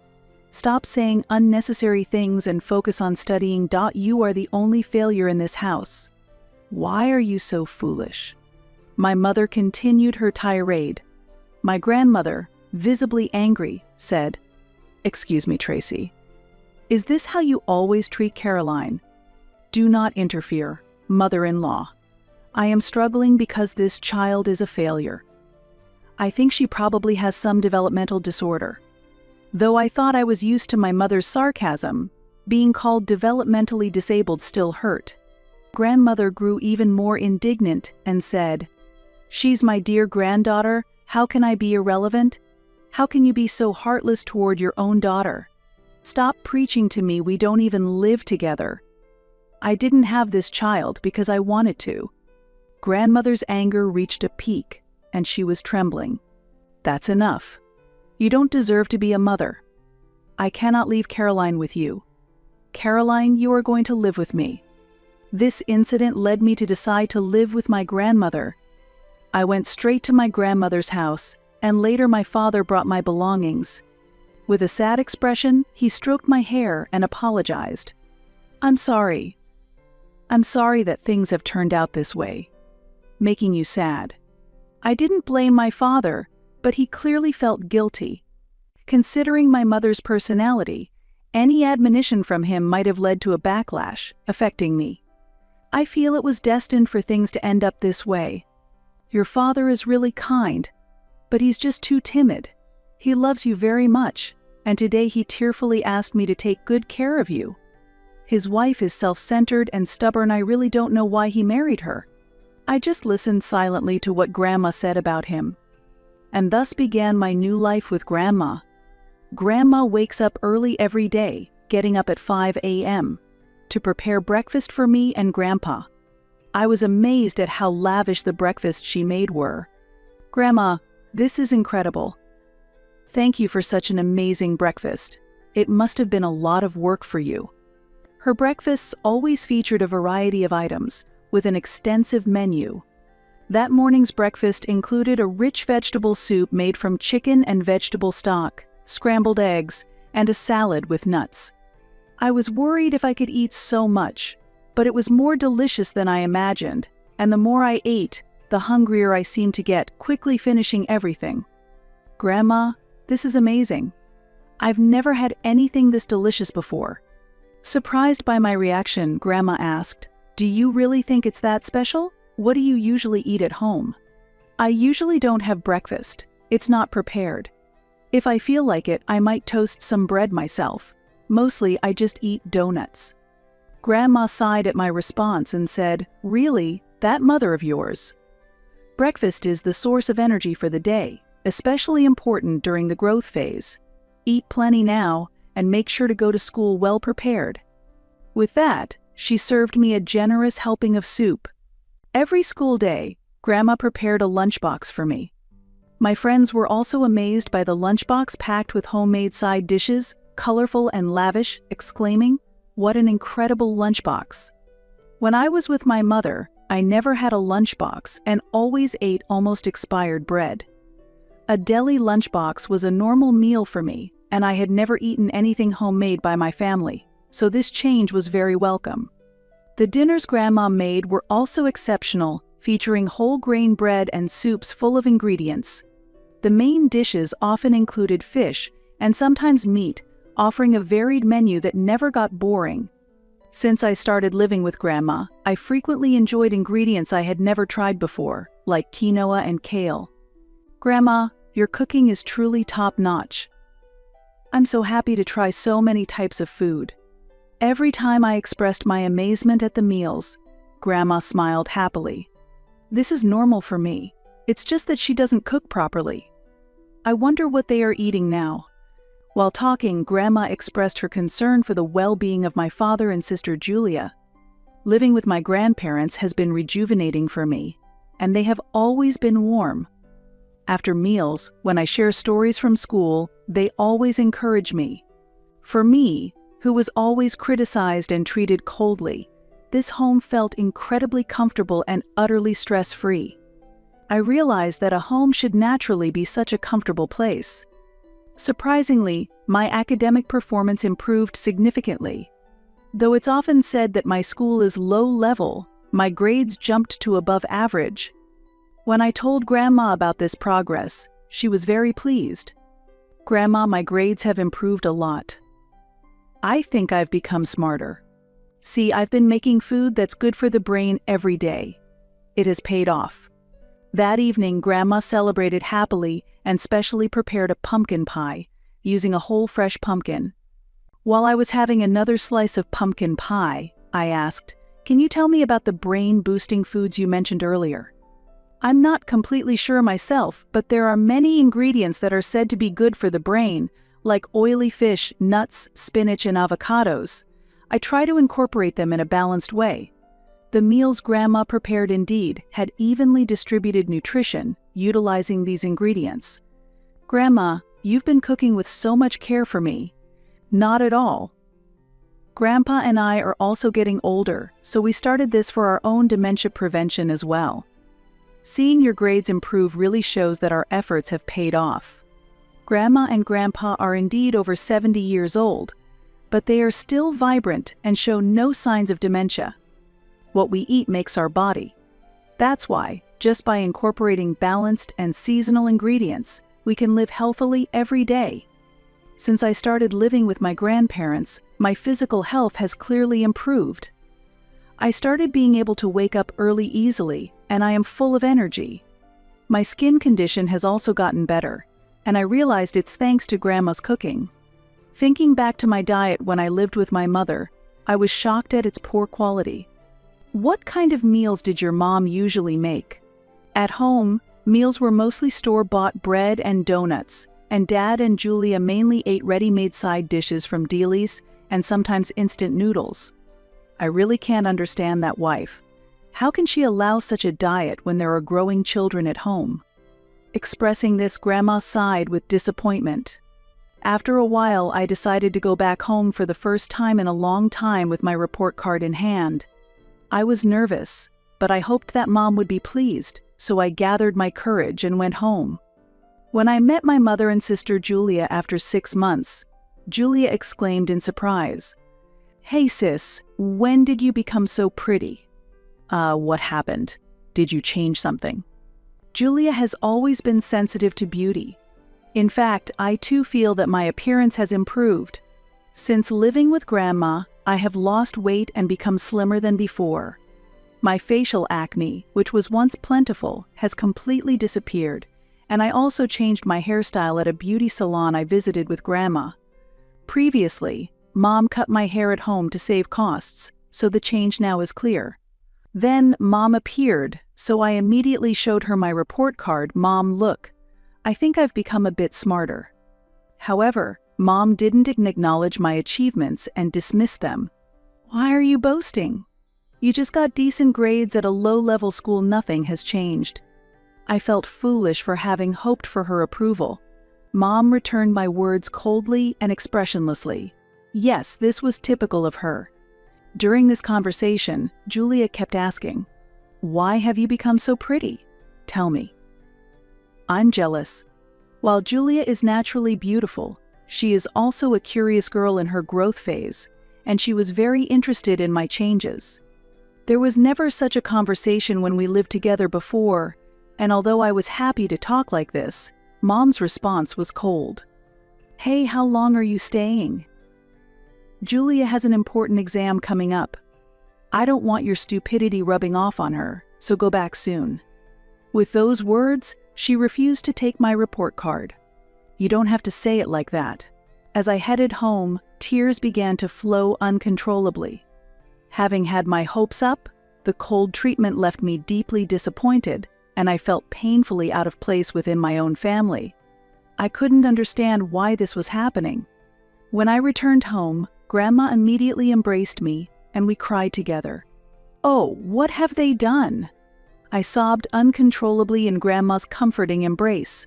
Stop saying unnecessary things and focus on studying. You are the only failure in this house. Why are you so foolish? My mother continued her tirade. My grandmother, visibly angry, said, "Excuse me, Tracy. Is this how you always treat Caroline? Do not interfere, mother-in-law. I am struggling because this child is a failure. I think she probably has some developmental disorder." Though I thought I was used to my mother's sarcasm, being called developmentally disabled still hurt. Grandmother grew even more indignant and said, "She's my dear granddaughter. How can I be irrelevant? How can you be so heartless toward your own daughter? Stop preaching to me. We don't even live together. I didn't have this child because I wanted to." Grandmother's anger reached a peak, and she was trembling. "That's enough. You don't deserve to be a mother. I cannot leave Caroline with you. Caroline, you are going to live with me." This incident led me to decide to live with my grandmother. I went straight to my grandmother's house, and later my father brought my belongings. With a sad expression, he stroked my hair and apologized. "I'm sorry. I'm sorry that things have turned out this way, making you sad." I didn't blame my father, but he clearly felt guilty. Considering my mother's personality, any admonition from him might have led to a backlash, affecting me. I feel it was destined for things to end up this way. Your father is really kind, but he's just too timid. He loves you very much, and today he tearfully asked me to take good care of you. His wife is self-centered and stubborn. I really don't know why he married her. I just listened silently to what Grandma said about him. And thus began my new life with Grandma. Grandma wakes up early every day, getting up at 5 a.m., to prepare breakfast for me and Grandpa. I was amazed at how lavish the breakfasts she made were. Grandma, this is incredible. Thank you for such an amazing breakfast. It must have been a lot of work for you. Her breakfasts always featured a variety of items, with an extensive menu. That morning's breakfast included a rich vegetable soup made from chicken and vegetable stock, scrambled eggs, and a salad with nuts. I was worried if I could eat so much, but it was more delicious than I imagined, and the more I ate, the hungrier I seemed to get, quickly finishing everything. Grandma, this is amazing. I've never had anything this delicious before. Surprised by my reaction, Grandma asked, "Do you really think it's that special? What do you usually eat at home?" I usually don't have breakfast. It's not prepared. If I feel like it, I might toast some bread myself. Mostly, I just eat donuts. Grandma sighed at my response and said, "Really? That mother of yours?" Breakfast is the source of energy for the day, especially important during the growth phase. Eat plenty now, and make sure to go to school well prepared. With that, she served me a generous helping of soup. Every school day, Grandma prepared a lunchbox for me. My friends were also amazed by the lunchbox packed with homemade side dishes, colorful and lavish, exclaiming, "What an incredible lunchbox!" When I was with my mother, I never had a lunchbox and always ate almost expired bread. A deli lunchbox was a normal meal for me, and I had never eaten anything homemade by my family, so this change was very welcome. The dinners Grandma made were also exceptional, featuring whole grain bread and soups full of ingredients. The main dishes often included fish and sometimes meat, offering a varied menu that never got boring. Since I started living with Grandma, I frequently enjoyed ingredients I had never tried before, like quinoa and kale. Grandma, your cooking is truly top-notch. I'm so happy to try so many types of food. Every time I expressed my amazement at the meals, Grandma smiled happily. This is normal for me. It's just that she doesn't cook properly. I wonder what they are eating now. While talking, Grandma expressed her concern for the well-being of my father and sister Julia. Living with my grandparents has been rejuvenating for me, and they have always been warm. After meals, when I share stories from school, they always encourage me. For me, who was always criticized and treated coldly, this home felt incredibly comfortable and utterly stress-free. I realized that a home should naturally be such a comfortable place. Surprisingly, my academic performance improved significantly. Though it's often said that my school is low level, my grades jumped to above average. When I told Grandma about this progress, she was very pleased. Grandma, my grades have improved a lot. I think I've become smarter. See, I've been making food that's good for the brain every day. It has paid off. That evening, Grandma celebrated happily and specially prepared a pumpkin pie, using a whole fresh pumpkin. While I was having another slice of pumpkin pie, I asked, "Can you tell me about the brain-boosting foods you mentioned earlier?" I'm not completely sure myself, but there are many ingredients that are said to be good for the brain, like oily fish, nuts, spinach, and avocados. I try to incorporate them in a balanced way. The meals Grandma prepared indeed had evenly distributed nutrition, utilizing these ingredients. Grandma, you've been cooking with so much care for me. Not at all. Grandpa and I are also getting older, so we started this for our own dementia prevention as well. Seeing your grades improve really shows that our efforts have paid off. Grandma and Grandpa are indeed over 70 years old, but they are still vibrant and show no signs of dementia. What we eat makes our body. That's why, just by incorporating balanced and seasonal ingredients, we can live healthily every day. Since I started living with my grandparents, my physical health has clearly improved. I started being able to wake up early easily, and I am full of energy. My skin condition has also gotten better, and I realized it's thanks to Grandma's cooking. Thinking back to my diet when I lived with my mother, I was shocked at its poor quality. What kind of meals did your mom usually make? At home, meals were mostly store-bought bread and donuts, and Dad and Julia mainly ate ready-made side dishes from delis and sometimes instant noodles. I really can't understand that wife. How can she allow such a diet when there are growing children at home? Expressing this, Grandma sighed with disappointment. After a while, I decided to go back home for the first time in a long time with my report card in hand. I was nervous, but I hoped that Mom would be pleased, so I gathered my courage and went home. When I met my mother and sister Julia after 6 months, Julia exclaimed in surprise, "Hey sis, when did you become so pretty?" What happened? Did you change something?" Julia has always been sensitive to beauty. In fact, I too feel that my appearance has improved. Since living with Grandma, I have lost weight and become slimmer than before. My facial acne, which was once plentiful, has completely disappeared, and I also changed my hairstyle at a beauty salon I visited with Grandma. Previously, Mom cut my hair at home to save costs, so the change now is clear. Then Mom appeared, so I immediately showed her my report card. "Mom, look, I think I've become a bit smarter." However, Mom didn't acknowledge my achievements and dismissed them. "Why are you boasting? You just got decent grades at a low-level school. Nothing has changed." I felt foolish for having hoped for her approval. Mom returned my words coldly and expressionlessly. Yes, this was typical of her. During this conversation, Julia kept asking, "Why have you become so pretty? Tell me." I'm jealous. While Julia is naturally beautiful, she is also a curious girl in her growth phase, and she was very interested in my changes. There was never such a conversation when we lived together before, and although I was happy to talk like this, Mom's response was cold. "Hey, how long are you staying? Julia has an important exam coming up. I don't want your stupidity rubbing off on her, so go back soon." With those words, she refused to take my report card. "You don't have to say it like that." As I headed home, tears began to flow uncontrollably. Having had my hopes up, the cold treatment left me deeply disappointed, and I felt painfully out of place within my own family. I couldn't understand why this was happening. When I returned home, Grandma immediately embraced me, and we cried together. "Oh, what have they done?" I sobbed uncontrollably in Grandma's comforting embrace.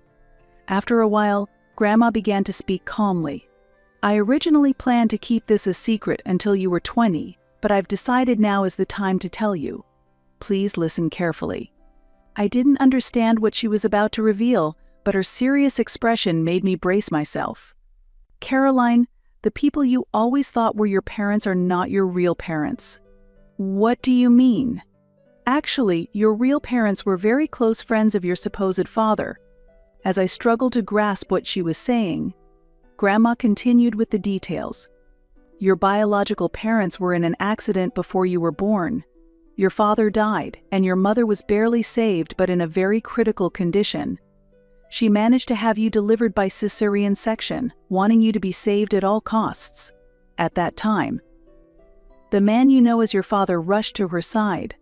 After a while, Grandma began to speak calmly. "I originally planned to keep this a secret until you were 20, but I've decided now is the time to tell you. Please listen carefully." I didn't understand what she was about to reveal, but her serious expression made me brace myself. "Caroline, the people you always thought were your parents are not your real parents." "What do you mean?" "Actually, your real parents were very close friends of your supposed father." As I struggled to grasp what she was saying, Grandma continued with the details. "Your biological parents were in an accident before you were born. Your father died, and your mother was barely saved but in a very critical condition. She managed to have you delivered by cesarean section, wanting you to be saved at all costs. At that time, the man you know as your father rushed to her side.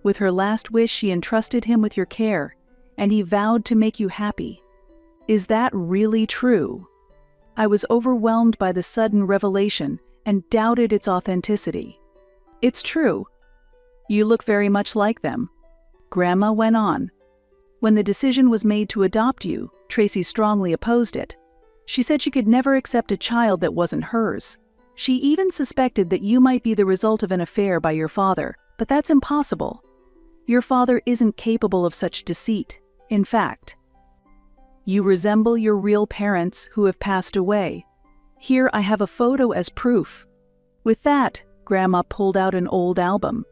With her last wish, she entrusted him with your care, and he vowed to make you happy. Is that really true?" I was overwhelmed by the sudden revelation and doubted its authenticity. "It's true. You look very much like them," Grandma went on. "When the decision was made to adopt you, Tracy strongly opposed it. She said she could never accept a child that wasn't hers. She even suspected that you might be the result of an affair by your father, but that's impossible. Your father isn't capable of such deceit. In fact, you resemble your real parents who have passed away. Here I have a photo as proof." With that, Grandma pulled out an old album.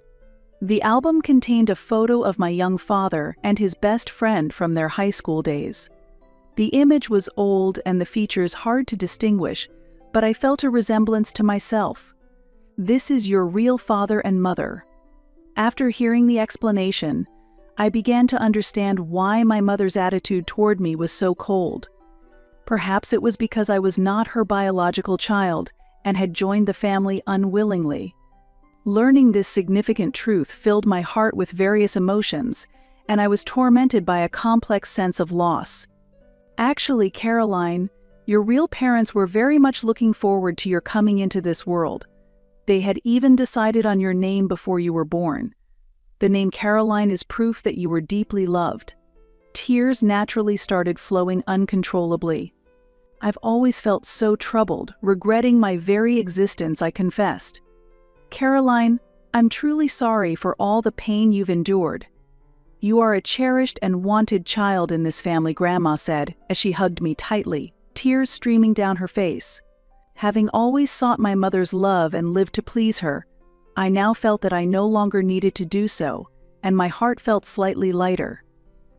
The album contained a photo of my young father and his best friend from their high school days. The image was old and the features hard to distinguish, but I felt a resemblance to myself. "This is your real father and mother." After hearing the explanation, I began to understand why my mother's attitude toward me was so cold. Perhaps it was because I was not her biological child and had joined the family unwillingly. Learning this significant truth filled my heart with various emotions, and I was tormented by a complex sense of loss. "Actually, Caroline, your real parents were very much looking forward to your coming into this world. They had even decided on your name before you were born. The name Caroline is proof that you were deeply loved." Tears naturally started flowing uncontrollably. "I've always felt so troubled, regretting my very existence," I confessed. "Caroline, I'm truly sorry for all the pain you've endured. You are a cherished and wanted child in this family," Grandma said, as she hugged me tightly, tears streaming down her face. Having always sought my mother's love and lived to please her, I now felt that I no longer needed to do so, and my heart felt slightly lighter.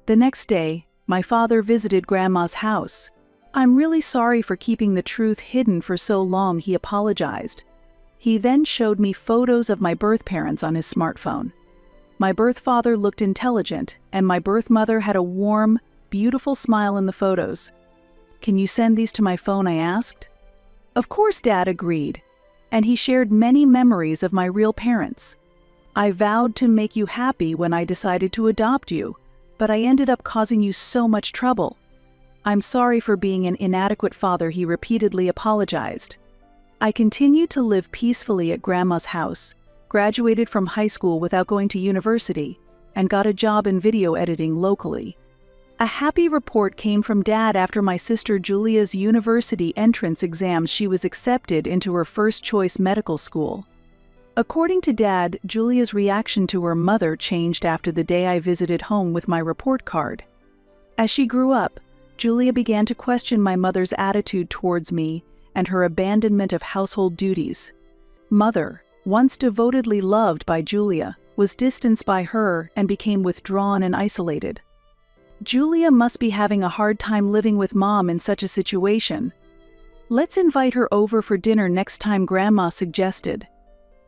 The next day, my father visited Grandma's house. "I'm really sorry for keeping the truth hidden for so long," he apologized. He then showed me photos of my birth parents on his smartphone. My birth father looked intelligent, and my birth mother had a warm, beautiful smile in the photos. "Can you send these to my phone?" I asked. Of course, Dad agreed, and he shared many memories of my real parents. "I vowed to make you happy when I decided to adopt you, but I ended up causing you so much trouble. I'm sorry for being an inadequate father," he repeatedly apologized. I continued to live peacefully at Grandma's house, graduated from high school without going to university, and got a job in video editing locally. A happy report came from Dad after my sister Julia's university entrance exams. She was accepted into her first-choice medical school. According to Dad, Julia's reaction to her mother changed after the day I visited home with my report card. As she grew up, Julia began to question my mother's attitude towards me and her abandonment of household duties. Mother, once devotedly loved by Julia, was distanced by her and became withdrawn and isolated. "Julia must be having a hard time living with Mom in such a situation. Let's invite her over for dinner next time," Grandma suggested.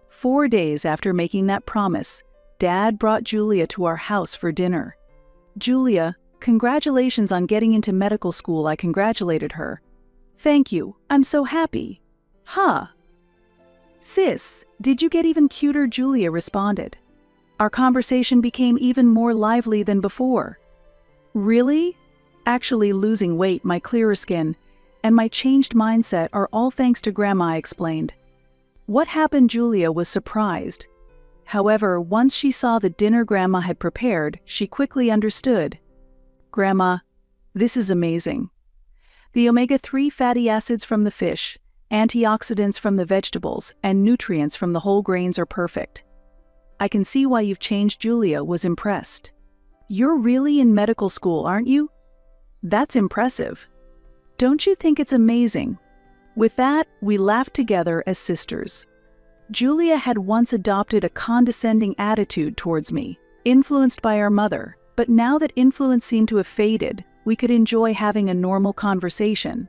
4 days after making that promise, Dad brought Julia to our house for dinner. "Julia, congratulations on getting into medical school," I congratulated her. "Thank you, I'm so happy." "Huh. Sis, did you get even cuter?" Julia responded. Our conversation became even more lively than before. "Really? Actually, losing weight, my clearer skin, and my changed mindset are all thanks to Grandma," I explained. What happened? Julia was surprised. However, once she saw the dinner Grandma had prepared, she quickly understood. "Grandma, this is amazing. The omega-3 fatty acids from the fish, antioxidants from the vegetables, and nutrients from the whole grains are perfect. I can see why you've changed." Julia was impressed. "You're really in medical school, aren't you? That's impressive. Don't you think it's amazing?" With that, we laughed together as sisters. Julia had once adopted a condescending attitude towards me, influenced by our mother, but now that influence seemed to have faded, we could enjoy having a normal conversation.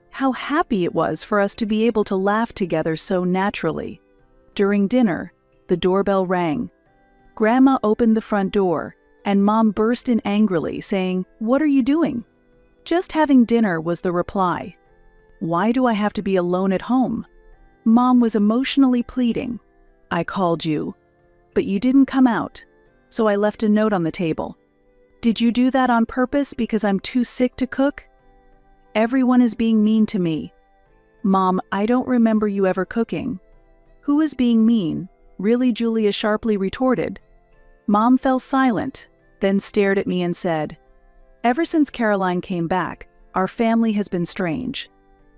How happy it was for us to be able to laugh together so naturally. During dinner, the doorbell rang. Grandma opened the front door, and Mom burst in angrily, saying, "What are you doing?" "Just having dinner," was the reply. "Why do I have to be alone at home?" Mom was emotionally pleading. "I called you, but you didn't come out, so I left a note on the table. Did you do that on purpose because I'm too sick to cook? Everyone is being mean to me." "Mom, I don't remember you ever cooking." "Who is being mean? Really?" Julia sharply retorted. Mom fell silent, then stared at me and said, "Ever since Caroline came back, our family has been strange.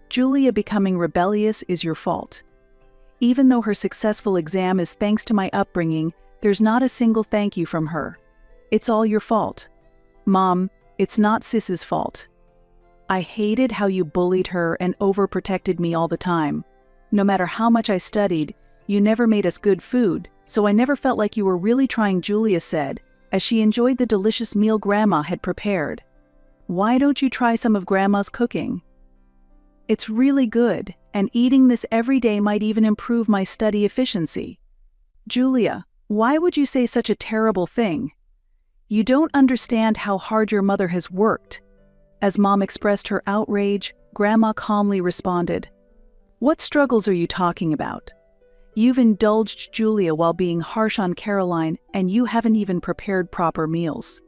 Julia becoming rebellious is your fault. Even though her successful exam is thanks to my upbringing, there's not a single thank you from her. It's all your fault." "Mom, it's not Sis's fault. I hated how you bullied her and overprotected me all the time. No matter how much I studied, you never made us good food, so I never felt like you were really trying," Julia said, as she enjoyed the delicious meal Grandma had prepared. Why don't you try some of Grandma's cooking? It's really good, and eating this every day might even improve my study efficiency. Julia, why would you say such a terrible thing? You don't understand how hard your mother has worked. As Mom expressed her outrage, Grandma calmly responded, "What struggles are you talking about? You've indulged Julia while being harsh on Caroline, and you haven't even prepared proper meals.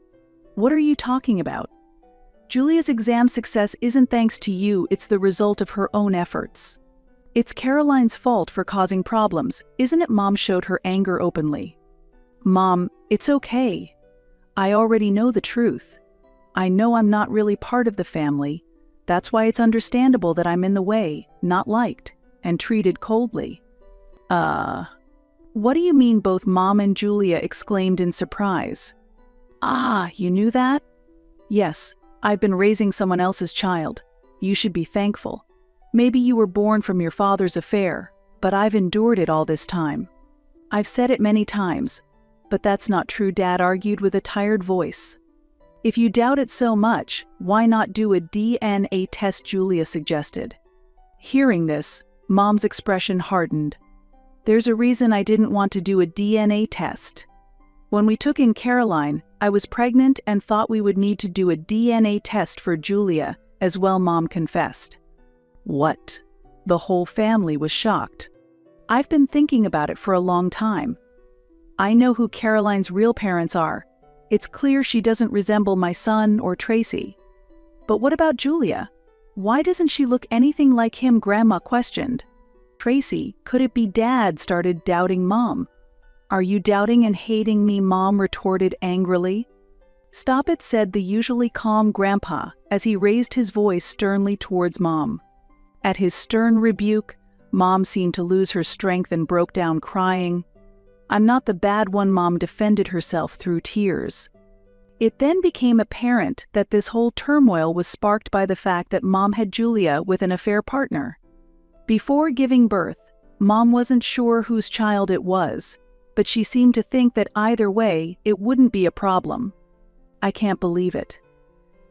What are you talking about? Julia's exam success isn't thanks to you, it's the result of her own efforts. It's Caroline's fault for causing problems, isn't it?" Mom showed her anger openly. "Mom, it's okay. I already know the truth. I know I'm not really part of the family. That's why it's understandable that I'm in the way, not liked, and treated coldly." What do you mean?" both Mom and Julia exclaimed in surprise. "Ah, you knew that?" "Yes, I've been raising someone else's child. You should be thankful. Maybe you were born from your father's affair, but I've endured it all this time." "I've said it many times, but that's not true," Dad argued with a tired voice. "If you doubt it so much, why not do a DNA test?" Julia suggested. Hearing this, Mom's expression hardened. "There's a reason I didn't want to do a DNA test. When we took in Caroline, I was pregnant and thought we would need to do a DNA test for Julia as well," Mom confessed. "What?" The whole family was shocked. "I've been thinking about it for a long time. I know who Caroline's real parents are. It's clear she doesn't resemble my son or Tracy. But what about Julia? Why doesn't she look anything like him?" Grandma questioned. "Tracy, could it be Dad?" started doubting Mom. "Are you doubting and hating me?" Mom retorted angrily. "Stop it," said the usually calm Grandpa as he raised his voice sternly towards Mom. At his stern rebuke, Mom seemed to lose her strength and broke down crying. "I'm not the bad one," Mom defended herself through tears. It then became apparent that this whole turmoil was sparked by the fact that Mom had Julia with an affair partner. Before giving birth, Mom wasn't sure whose child it was, but she seemed to think that either way, it wouldn't be a problem. "I can't believe it.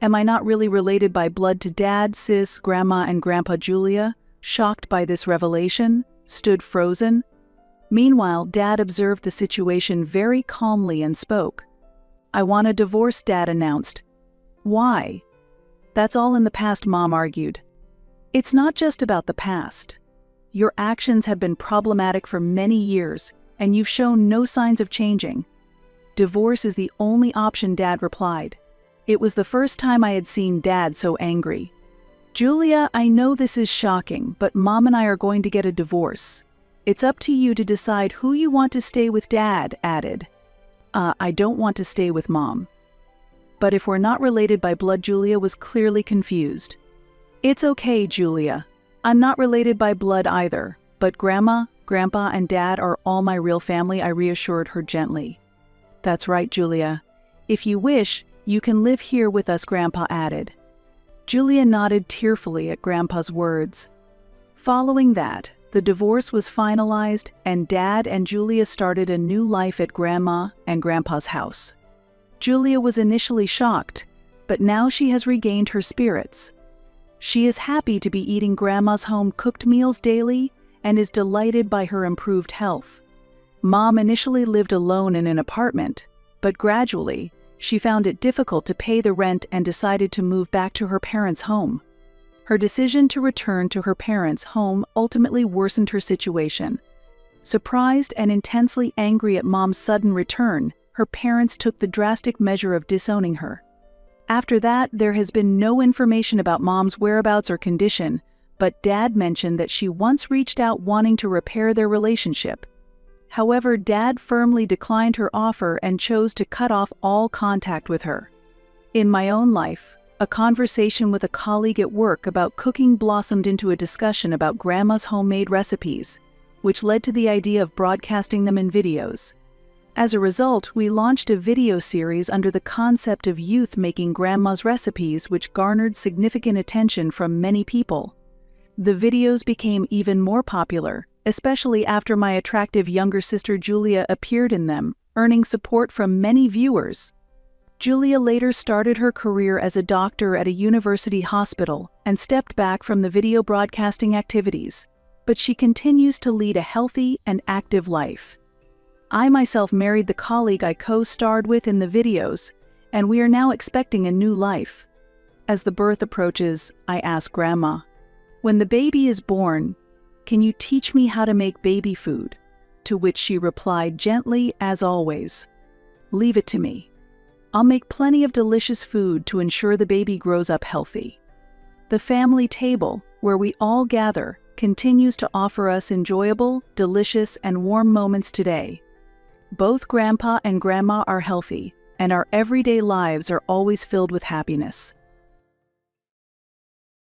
Am I not really related by blood to Dad?" Sis, Grandma, and Grandpa Julia, shocked by this revelation, stood frozen. Meanwhile, Dad observed the situation very calmly and spoke. "I want a divorce," Dad announced. "Why?" "That's all in the past," Mom argued. "It's not just about the past. Your actions have been problematic for many years, and you've shown no signs of changing. Divorce is the only option," Dad replied. It was the first time I had seen Dad so angry. "Julia, I know this is shocking, but Mom and I are going to get a divorce. It's up to you to decide who you want to stay with," Dad added. I don't want to stay with Mom." "But if we're not related by blood?" Julia was clearly confused. "It's okay, Julia. I'm not related by blood either, but Grandma, Grandpa, and Dad are all my real family," I reassured her gently. "That's right, Julia. If you wish, you can live here with us," Grandpa added. Julia nodded tearfully at Grandpa's words. Following that, the divorce was finalized, and Dad and Julia started a new life at Grandma and Grandpa's house. Julia was initially shocked, but now she has regained her spirits. She is happy to be eating Grandma's home-cooked meals daily and is delighted by her improved health. Mom initially lived alone in an apartment, but gradually, she found it difficult to pay the rent and decided to move back to her parents' home. Her decision to return to her parents' home ultimately worsened her situation. Surprised and intensely angry at Mom's sudden return, her parents took the drastic measure of disowning her. After that, there has been no information about Mom's whereabouts or condition, but Dad mentioned that she once reached out wanting to repair their relationship. However, Dad firmly declined her offer and chose to cut off all contact with her. In my own life, a conversation with a colleague at work about cooking blossomed into a discussion about Grandma's homemade recipes, which led to the idea of broadcasting them in videos. As a result, we launched a video series under the concept of youth making Grandma's recipes, which garnered significant attention from many people. The videos became even more popular, especially after my attractive younger sister Julia appeared in them, earning support from many viewers. Julia later started her career as a doctor at a university hospital and stepped back from the video broadcasting activities, but she continues to lead a healthy and active life. I myself married the colleague I co-starred with in the videos, and we are now expecting a new life. As the birth approaches, I ask Grandma, "When the baby is born, can you teach me how to make baby food?" To which she replied gently as always, "Leave it to me. I'll make plenty of delicious food to ensure the baby grows up healthy." The family table, where we all gather, continues to offer us enjoyable, delicious, and warm moments today. Both Grandpa and Grandma are healthy, and our everyday lives are always filled with happiness.